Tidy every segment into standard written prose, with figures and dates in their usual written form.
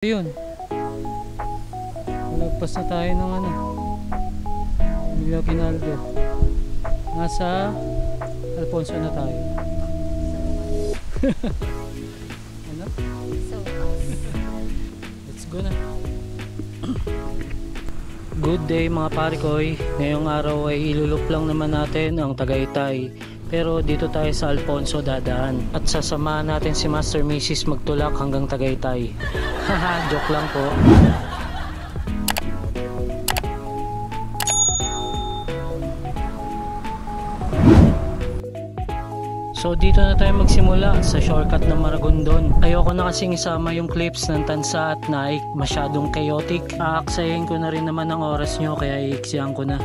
Ayun, lagpas na tayo ng Villa Aguinaldo. Nasa Alfonso na tayo. Ano? Let's go na. Good day mga parikoy. Ngayong araw ay ilulup lang naman natin ang Tagaytay. Pero dito tayo sa Alfonso dadaan. At sasamahan natin si Master Mrs. magtulak hanggang Tagaytay. Haha, joke lang po. So dito na tayo magsimula sa shortcut ng Maragondon. Ayoko na kasing isama yung clips ng Tansa at Nike, masyadong chaotic. Aaksayin ko na rin naman ang oras nyo kaya iiksiyan ko na.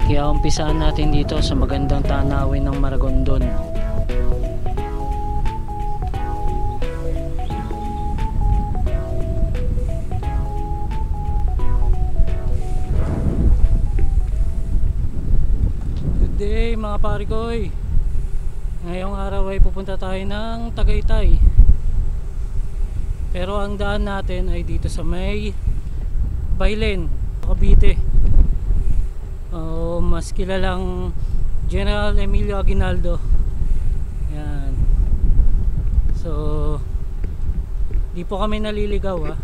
Kaya umpisaan natin dito sa magandang tanawin ng Maragondon. Good day mga parikoy. Ngayong araw ay pupunta tayo ng Tagaytay. Pero ang daan natin ay dito sa may Baylen, Cavite. Mas kilalang General Emilio Aguinaldo. Yan. So di po kami naliligaw ha.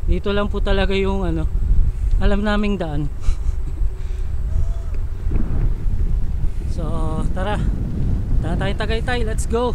Dito lang po talaga yung alam naming daan. So tara, daan tayo Tagaytay, let's go.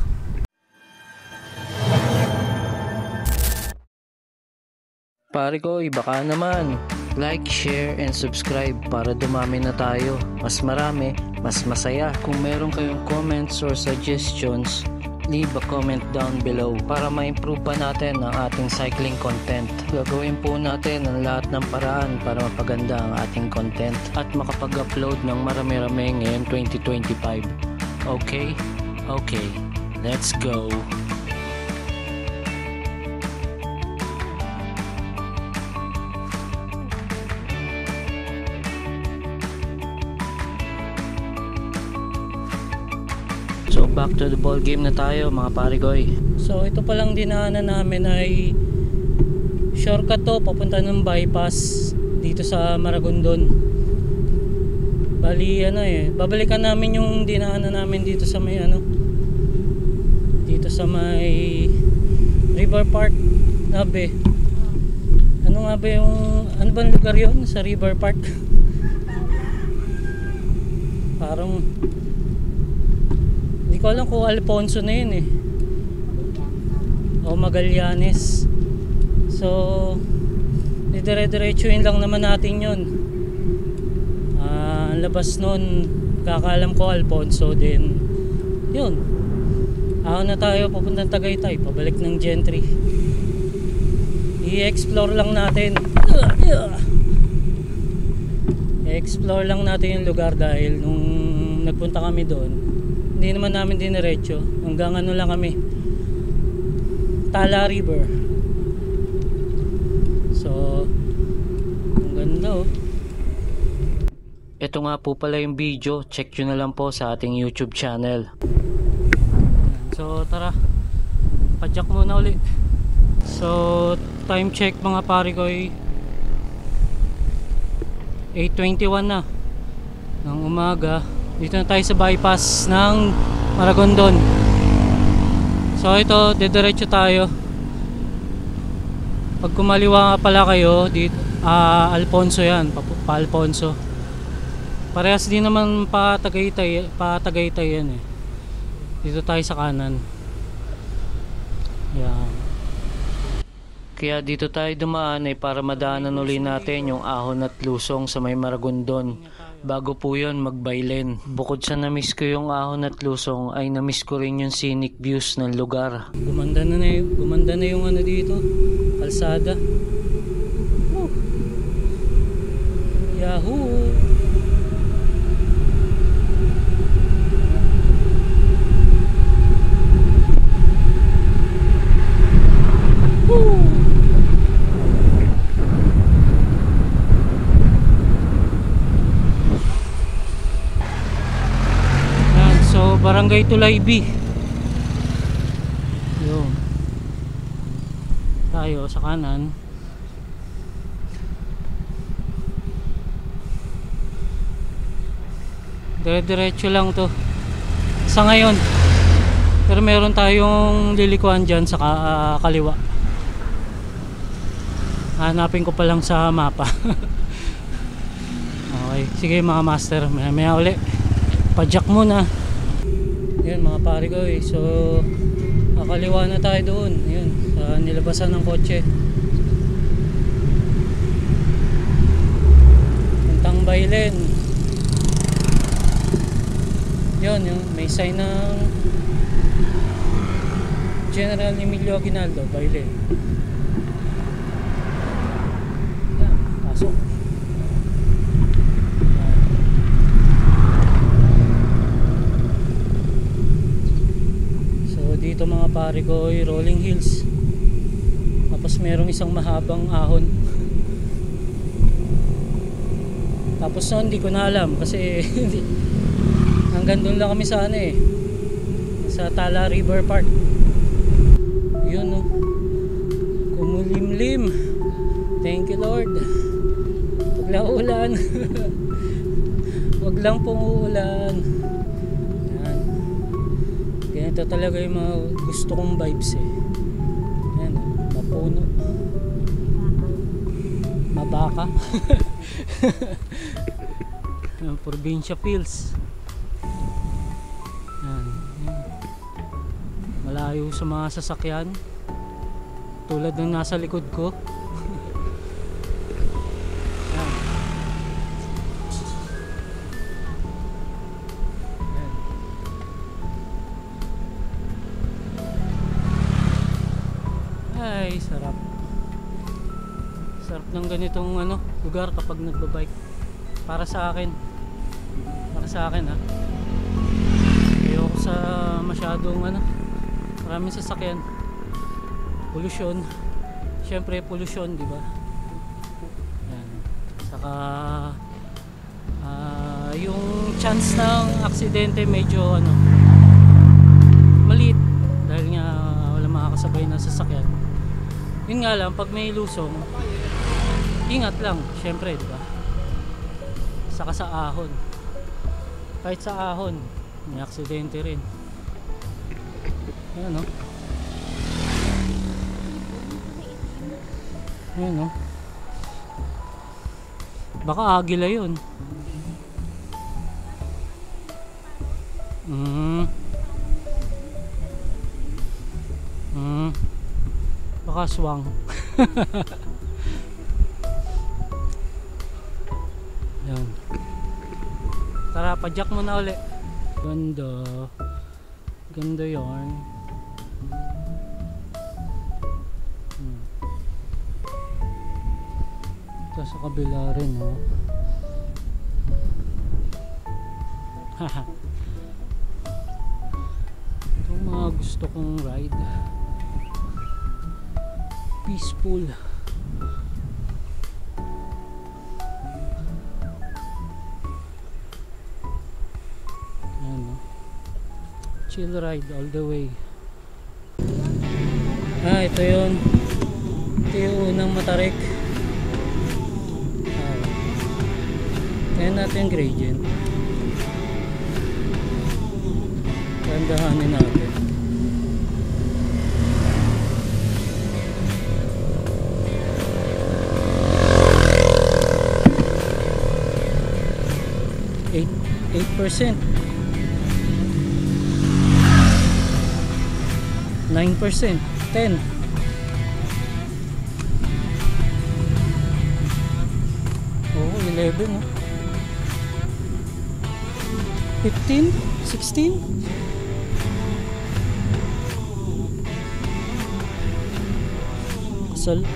Pare ko, baka naman like, share, and subscribe para dumami na tayo. Mas marami, mas masaya. Kung meron kayong comments or suggestions, leave a comment down below para ma-improve pa natin ang ating cycling content. Gagawin po natin ang lahat ng paraan para mapaganda ang ating content at makapag-upload ng marami-rami ngayon 2025. Okay? Okay. Let's go! So back to the ball game na tayo mga parikoy. So ito palang dinaanan namin ay shortcut to papunta ng bypass dito sa Maragondon. Bali babalikan namin yung dinaanan namin dito sa may dito sa may River Park Nabe. Ano nga ba yung bang lugar yun sa River Park? Parang hindi ko alam kung Alfonso na yun o Magallanes. So dire-diretsuin lang naman natin yun. Ang labas nun kakaalam ko Alfonso din. Yun, ahon na tayo papuntang Tagaytay, pabalik ng Gentry. I-explore lang natin. I-explore lang natin yung lugar dahil nung nagpunta kami doon hindi naman namin diniretso, hanggang lang kami Tala River. So ang ganda ito nga po pala yung video, check nyo na lang po sa ating YouTube channel. So tara, padyak muna ulit. So time check mga parikoy, 8:21 na ng umaga. Dito na tayo sa bypass ng Maragondon. So ito, didiretso tayo. Pag kumaliwa nga pala kayo dito, Alfonso yan, pa Alfonso. Parehas din naman pa Tagaytay yan Dito tayo sa kanan. Yan. Kaya dito tayo dumaan para madaanan uli natin yung ahon at lusong sa may Maragondon. Bago po yun mag-Baylen. Bukod sa na-miss ko yung ahon at lusong ay na-miss ko rin yung scenic views ng lugar. Gumanda na yung dito, kalsada. Yahoo! Woo! Barangay Tulay B. Yun. tayo sa kanan. Dire-diretso lang to sa ngayon, pero meron tayong lilikuan dyan sa kaliwa. Hanapin ko pa lang sa mapa. Okay, sige mga master, maya uli pa-jack muna. Yun mga pare ko so kakaliwa na tayo doon. Yun, sa nilabasan ng kotse puntang Bailen. Yun, may sign ng General Emilio Aguinaldo, Bailen. Yan, pasok. Yan. So dito mga pare ko ay rolling hills, tapos merong isang mahabang ahon. Tapos noon hindi ko na alam kasi hanggang doon lang kami sa sa Tala River Park. Yun kumulimlim. Thank you Lord. Wag lang ulan. Wag lang pong uulan. Yan. Ganito talaga yung mga gusto kong vibes Yan, mapuno, mabaka. Yan, probinsya feels. Malayo sa mga sasakyan tulad ng nasa likod ko. Ay, sarap ng ganitong lugar kapag nagbabike. Para sa akin ayoko sa masyadong maraming sasakyan, pollution. Syempre pollution, di ba? Yan. Saka yung chance ng aksidente medyo maliit dahil nga wala makakasabay na sasakyan. Yun nga lang, pag may lusong, ingat lang syempre, di ba? Saka sa ahon, kahit sa ahon may aksidente rin. Ayan ayan baka agila yun. Baka swang. Yan, tara pa-jack muna uli. Ganda yarn. Ito sa kabila rin ito mga gusto kong ride, peaceful. Chill ride all the way. Ito yung unang Matarik. Ayan natin yung gradient. Gandahanin natin. Eight percent, 9%, 10. Oh, 11 15, 16.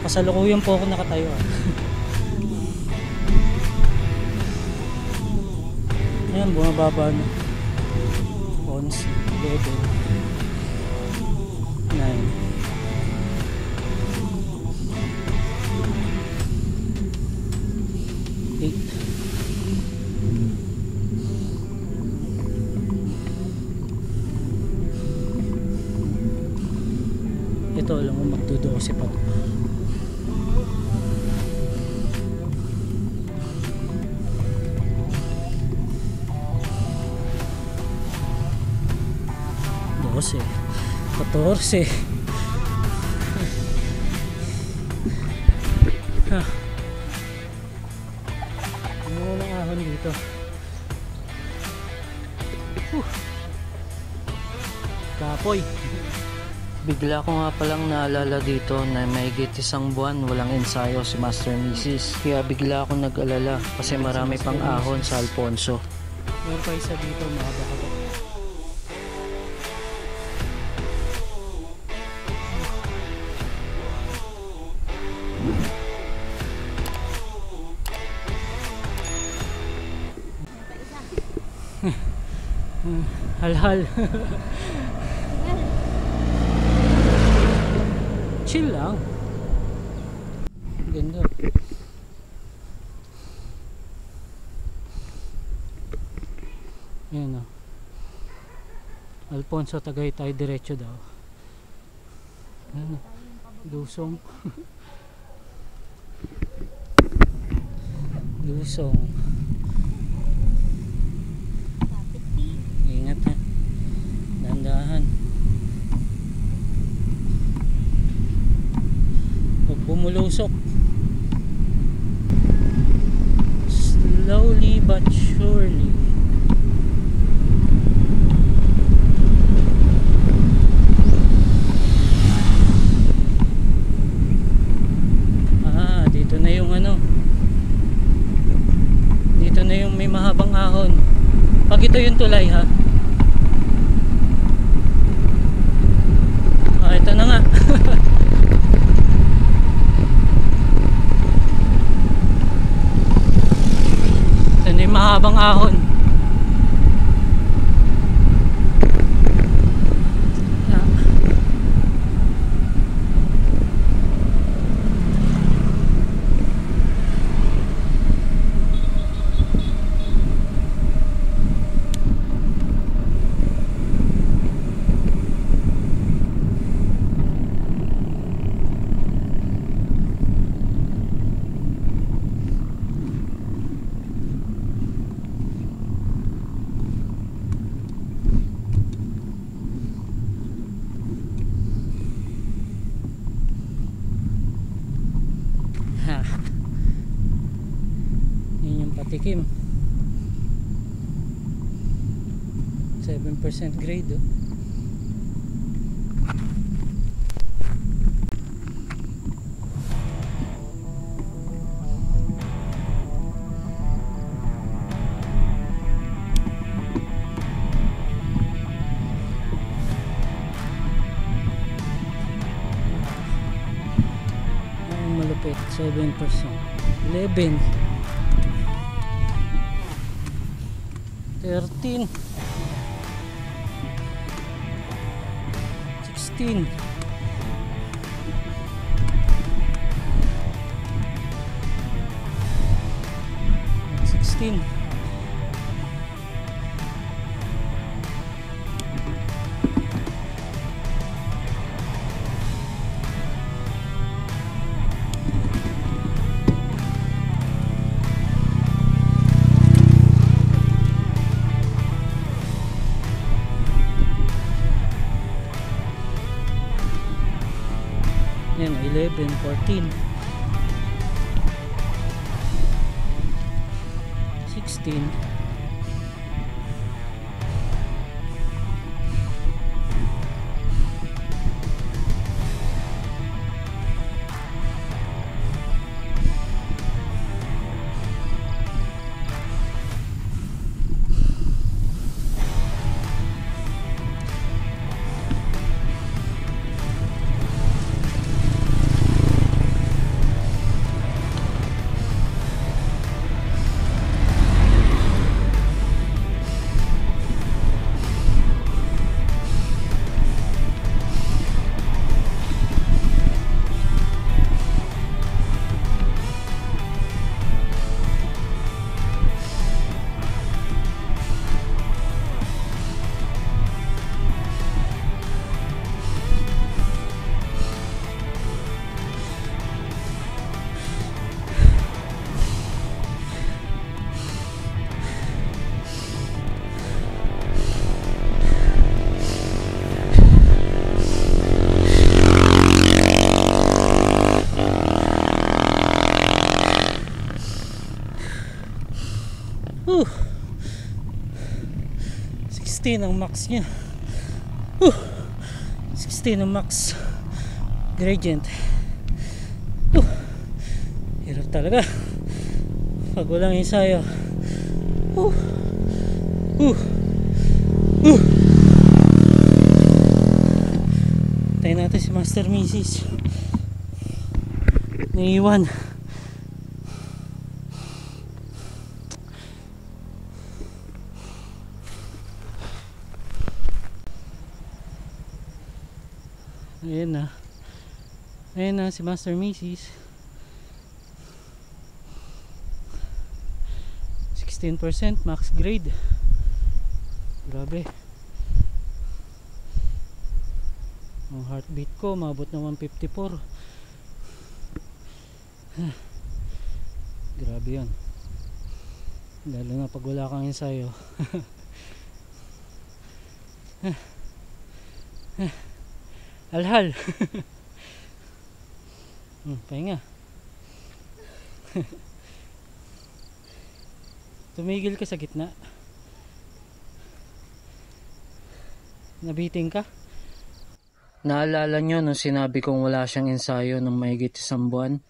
Kasalukuyan po ako nakatayo. Ayan, bumababa na. 11, 9. Ito, alam mo, magdo-12 pa to. 14. Ano mo ng ahon dito? Kapoy. Bigla ko nga palang naalala dito na may higit isang buwan walang ensayo si Master Mrs. Kaya bigla akong nag-alala kasi marami pang ahon sa Alfonso. Meron pa isa dito mga baka. Hal-hal. Chill lang. Ganda. Yan o. Alfonso Tagaytay diretso daw. Yan o. Lusong. Lusong. Ingat ha. Dandahan. Huwag bumulusok. Slowly but surely. Dito na yung ano. Dito na yung may mahabang ahon. Pag ito yung tulay ha. Ito na nga. Ito na yung mahabang ahon. Yun yung patikim. 7% grade oh. Malupit, 7%. 11 13 16 16 Yan, 11, 14 16 16 16 ang max nya. 16 ang max gradient. Hirap talaga pag walang ensayo. Tayo natin si Master Mrs. Naiiwan. Ayan na si Master Mrs. 16% max grade. Grabe. Ang heartbeat ko maabot na 154. Grabe yun, lalo na pag wala kang ensayo. Alhal. Pahinga. Tumigil ka sa gitna. Nabiting ka. Naalala nyo nung sinabi kong wala siyang ensayo ng mahigit 1 buwan?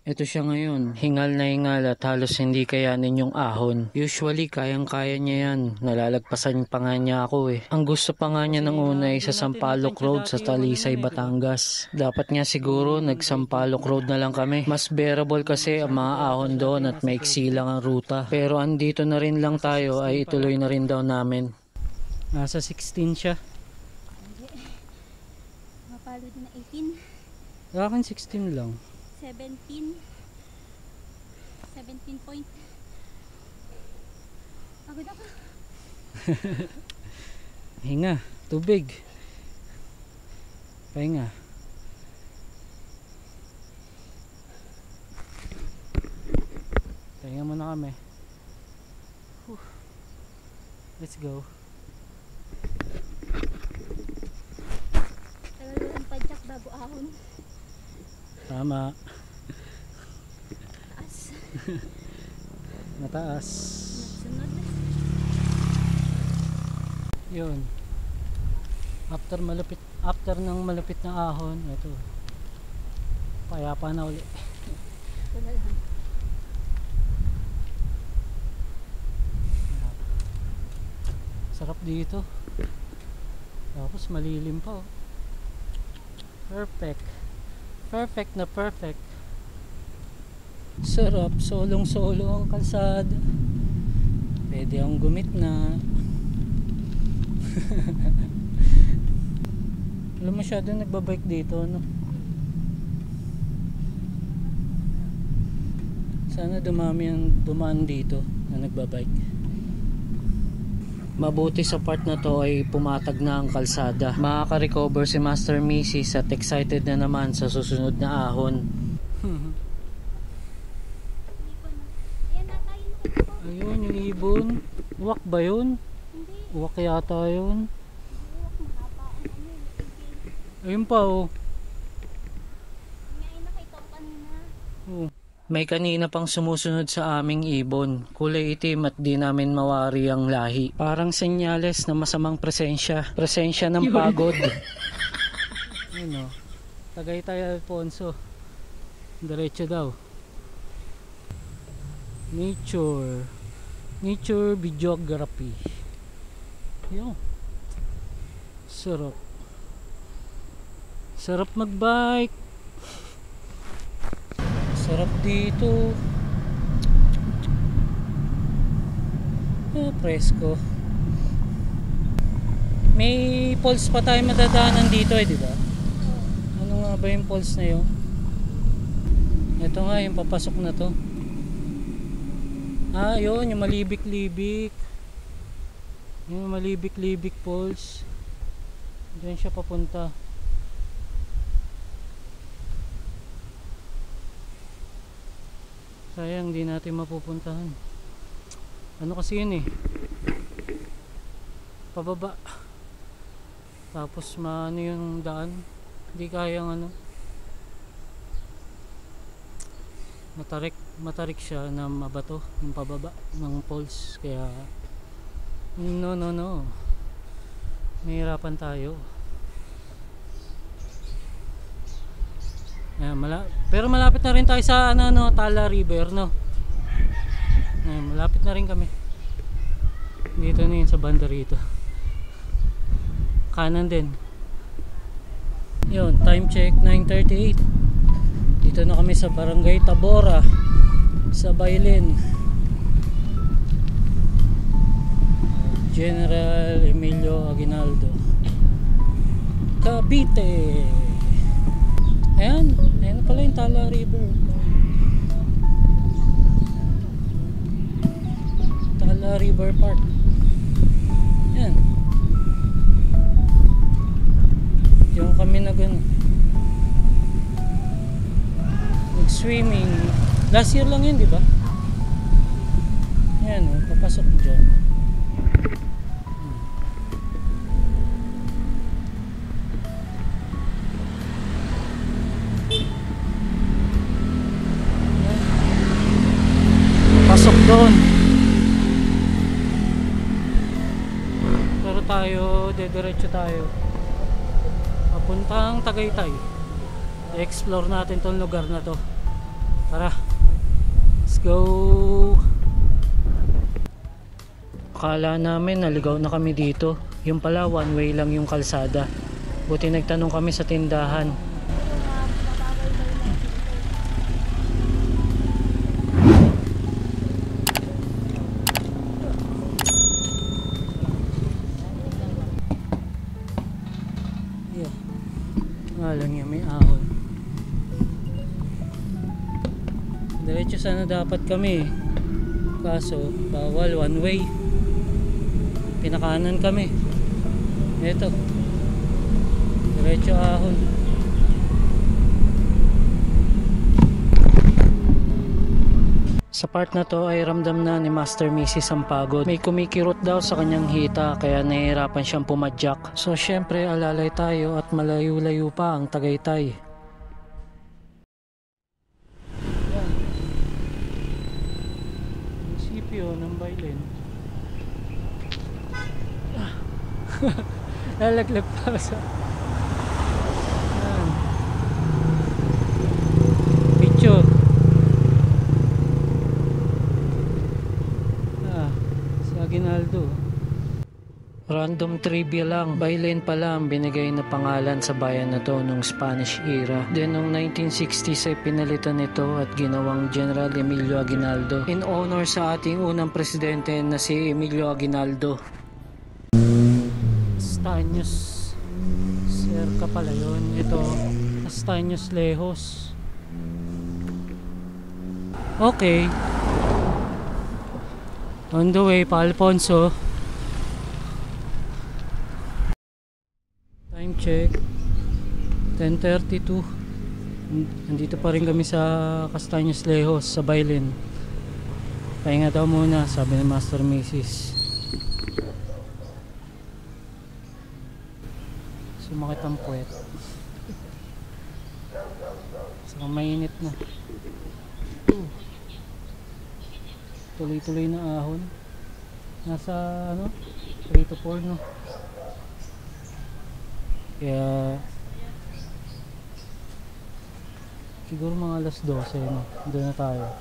Ito siya ngayon, hingal na hingal at halos hindi kayanin yung ahon. Usually, kayang-kaya niya yan. Nalalagpasan pa nga niya ako eh. Ang gusto pa nga niya ng una ay sa Sampaloc Road sa Talisay, Batangas. Dapat nga siguro nag-Sampaloc Road na lang kami. Mas bearable kasi ang mga ahon doon at maiksi lang ang ruta. Pero andito na rin lang tayo ay ituloy na rin daw namin. Nasa 16 siya. Mapalo din na 18. Akin 16 lang. 17 point. Pagod ako. Hinga, tubig. Pahinga. Pahinga muna kami. Let's go. Tagal walang padyak bago ahon. Tama. Taas. Mataas. Sunod. Yun. After ng malupit na ahon, ito. Payapa na uli. Wala lang. Sarap dito. Tapos malilim pa oh. Perfect. Perfect na perfect. Sarap, solong-solo ang kalsada. Pwede akong gumit na. Wala masyado nagbabike dito, no? Sana dumami ang dumaan dito na nagbabike. Mabuti sa part na to ay pumatag na ang kalsada. Makaka-recover si Master Mrs. at excited na naman sa susunod na ahon. Ayun, yung ibon. Uwak ba yun? Hindi. Uwak yata yun. Buwak mahaba ang ano. Ayun pa oh. Ngayon nakita ko kanina. Oh. May kanina pang sumusunod sa aming ibon. Kulay itim at di namin mawari ang lahi. Parang senyales na masamang presensya. Presensya ng pagod. Ayun oh. Tagaytay Alfonso. Diretso daw. Nature videography. Yun. Sarap. Sarap magbike. Sarap dito. Presko. May falls pa tayo madadaanan dito eh, di ba? Ano nga ba yung falls na yun? Ito nga yung papasok na to. Ah, yun yung malibik-libik. Yung malibik-libik falls. Doon siya papunta. Sayang di natin mapupuntahan. Ano kasi yun eh, pababa. Tapos maano yung daan. Hindi kayang ano. Matarik siya na mabato yung pababa ng falls. Kaya no. Nahihirapan tayo. Ayan, pero malapit na rin tayo sa Tala River, no? Ayan, malapit na rin kami. Dito na yun sa banda rito. Kanan din. Yun, time check 9:38. Dito na kami sa Barangay Tabora, sa Bailin. General Emilio Aguinaldo, Cavite. Ayan na pala yung Tala River. Tala River Park. Ayan. Yung kami nag-swimming. Last year lang yun, di ba? Ayan, papasok dyan. Pasok doon. Pero tayo, dediretso tayo papuntang Tagaytay. I-explore natin tong lugar na to. Tara, let's go. Akala namin naligaw na kami dito. Yung pala one way lang yung kalsada. Buti nagtanong kami sa tindahan. Lang yan, may ahon. Diretso sana dapat kami, kaso bawal, one way. Pinakanan kami. Eto, diretso ahon. Sa part na to ay ramdam na ni Master Mrs. ang pagod. May kumikirot daw sa kanyang hita kaya nahihirapan siyang pumadyak. So syempre alalay tayo at malayo-layo pa ang Tagaytay. Yan. Munisipyo ng Bailin. Lalaglag pa sa... Yan. Picture. Aguinaldo. Random trivia lang, Bailin pala ang binigay na pangalan sa bayan na to nung Spanish era. Then noong 1960s ay pinalitan nito at ginawang General Emilio Aguinaldo in honor sa ating unang presidente na si Emilio Aguinaldo. Castaños Cerca pala yun. Ito, Castaños Lejos. Okay, on the way pa Alfonso. Time check 10:32. Nandito pa rin kami sa Castaños Lejos sa Bailin. Pahinga daw muna, sabi ni Master Mrs. Sumakit ang puwet. Saka mainit na. Tuloy-tuloy na ahon. Nasa 3 to 4 no. Kaya siguro mga alas 12 no. Doon na tayo.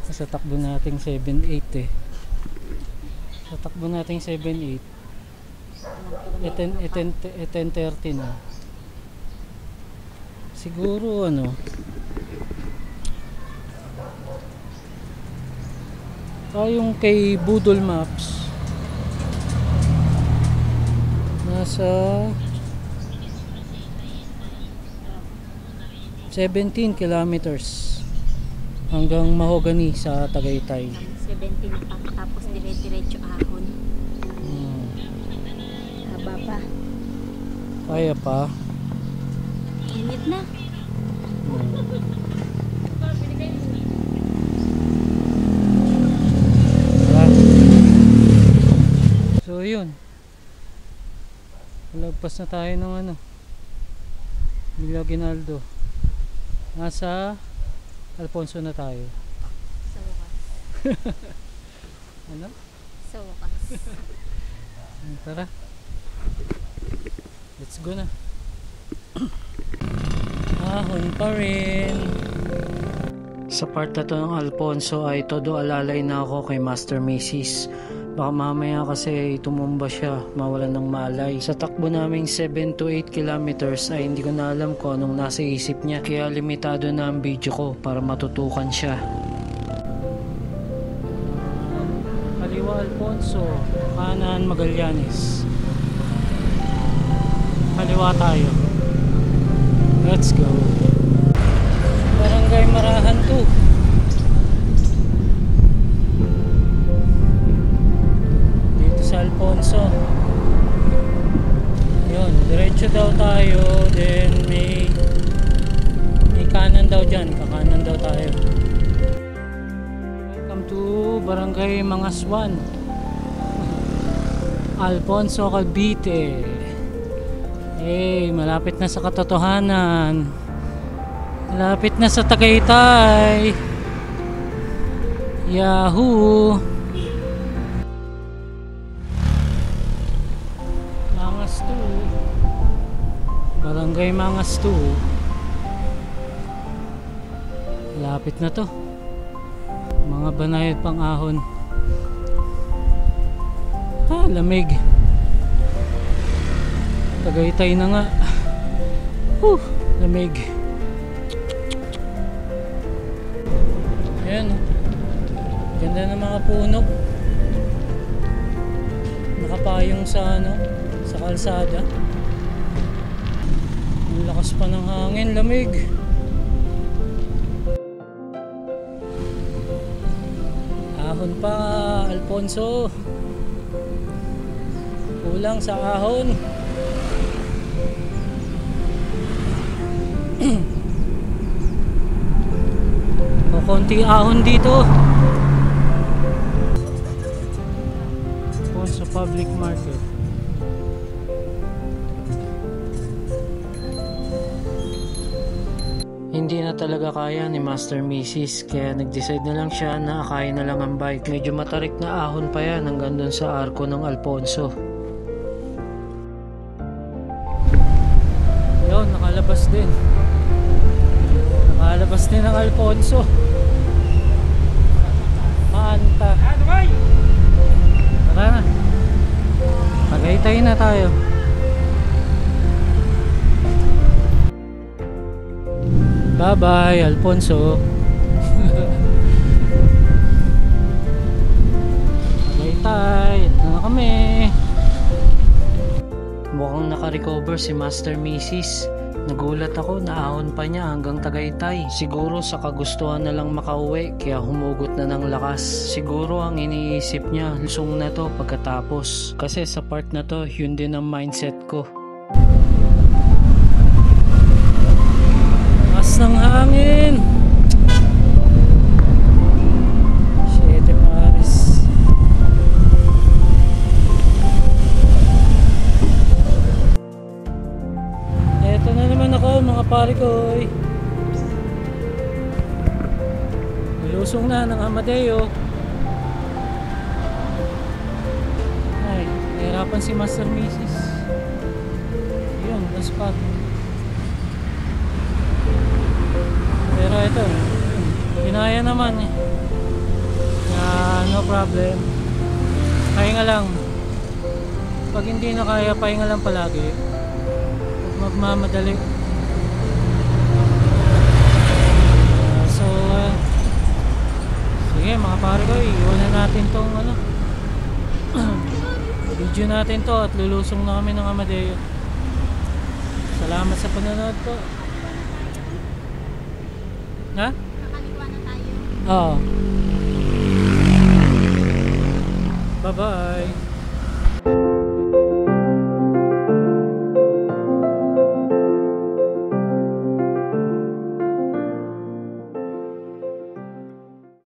Sa takbo nating 7-8 eh. Sa takbo nating 7-8 10:30 na. Siguro tayong kay Budol Maps nasa 17 kilometers hanggang Mahogany sa Tagaytay. 70 na tapos diretso ahon. Haba pa. Kaya pa. Init na. So yun, lagpas na tayo ng Emilio Aguinaldo. Nasa Alfonso na tayo. Sa wakas. Ano? Sa Sa wakas. Tara. Let's go na. Ahon pa rin. Sa part na to ng Alfonso ay todo alalay na ako kay Master Mrs. Baka mamaya kasi tumumba siya, mawalan ng malay. Sa takbo naming 7 to 8 kilometers ay hindi ko na alam kung anong nasa isip niya. Kaya limitado na ang video ko para matutukan siya. Kaliwa Alfonso, kanan Magallanes. Kaliwa tayo. Let's go. Barangay Marahan 2. Sa Alfonso. Yun, diretso daw tayo, then may kanan daw dyan, kakanan daw tayo. Welcome to Barangay Mangaswan, Alfonso, Cavite. Hey, malapit na sa katotohanan, malapit na sa Tagaytay. Yahoo! Barangay Mangas 2. Lapit na to. Mga banayad pang ahon. Lamig. Tagaytay na nga. Lamig. Ayan. Ganda ng mga puno. Nakapayong sa sa kalsada. Ang lakas pa ng hangin, lamig. Ahon pa, Alfonso. Kulang sa ahon. O konti ahon dito. Alfonso Public Market. Hindi na talaga kaya ni Master Mrs. Kaya nag-decide na lang siya na akayin na lang ang bike. Medyo matarik na ahon pa yan hanggang dun sa arko ng Alfonso. Yun, nakalabas din. Nakalabas din ang Alfonso. Manta. Tara na. Tagaytay na tayo. Bye-bye, Alfonso. Tagaytay, ito na kami. Mukhang naka-recover si Master Mrs. Nagulat ako na ahon pa niya hanggang Tagaytay. Siguro sa kagustuhan na lang makauwi kaya humugot na ng lakas. Siguro ang iniisip niya, lusong na to pagkatapos. Kasi sa part na to, yun din ang mindset ko. Ng hangin. Siete Paris. Eto na naman ako mga pare ko. Lulusong na ng Amadeo. Ay, nahirapan si Master Mrs. Yun, the spot. Pero ito, kinaya naman eh. No problem. Pahinga lang. Pag hindi na kaya, pahinga lang palagi. Huwag magmamadali. Sige mga pare ko, iwan na natin tong video natin to at lulusong na kami ng Amadeo. Salamat sa panonood po. Ha? Kakaliwa na tayo. Oo. Bye-bye.